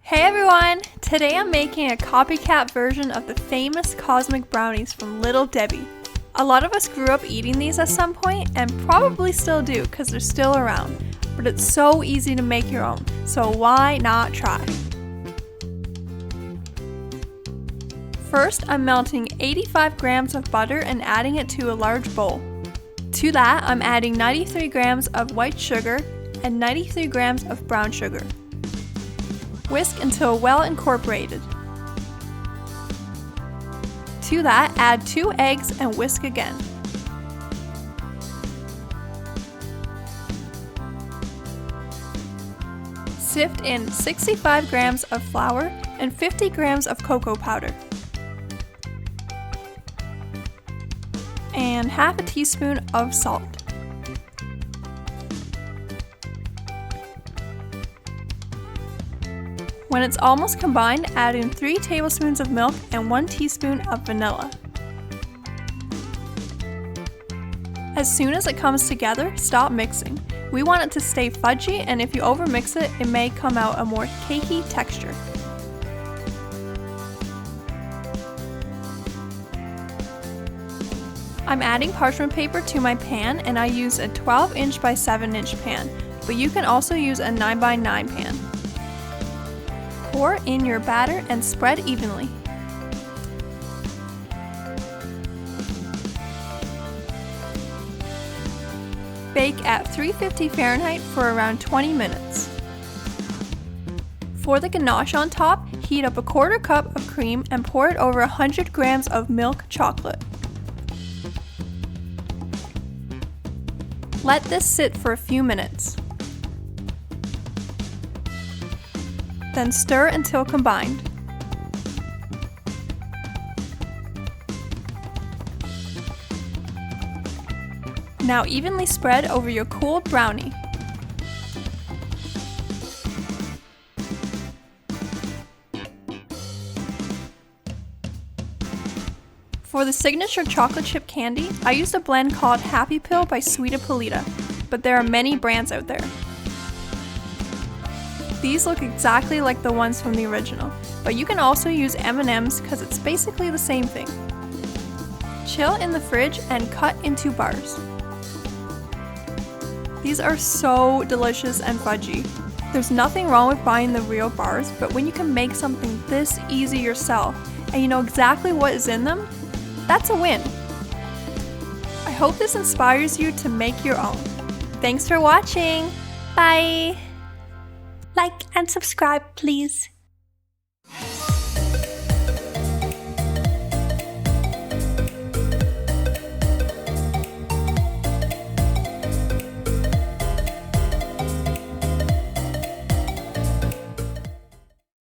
Hey everyone! Today I'm making a copycat version of the famous cosmic brownies from Little Debbie. A lot of us grew up eating these at some point and probably still do because they're still around, but it's so easy to make your own, so why not try? First, I'm melting 85 grams of butter and adding it to a large bowl. To that, I'm adding 93 grams of white sugar and 93 grams of brown sugar. Whisk until well incorporated. To that, add 2 eggs and whisk again. Sift in 65 grams of flour and 50 grams of cocoa powder. And half a teaspoon of salt. When it's almost combined, add in 3 tablespoons of milk and 1 teaspoon of vanilla. As soon as it comes together, stop mixing. We want it to stay fudgy, and if you overmix it, it may come out a more cakey texture. I'm adding parchment paper to my pan, and I use a 12-inch by 7-inch pan, but you can also use a 9 by 9 pan. Pour in your batter and spread evenly. Bake at 350 Fahrenheit for around 20 minutes. For the ganache on top, heat up a 1/4 cup of cream and pour it over 100 grams of milk chocolate. Let this sit for a few minutes. Then stir until combined. Now evenly spread over your cooled brownie. For the signature chocolate chip candy, I used a blend called Happy Pill by Sweeta Polita, but there are many brands out there. These look exactly like the ones from the original, but you can also use M&Ms because it's basically the same thing. Chill in the fridge and cut into bars. These are so delicious and fudgy. There's nothing wrong with buying the real bars, but when you can make something this easy yourself and you know exactly what is in them, that's a win. I hope this inspires you to make your own. Thanks for watching. Bye! Like and subscribe, please.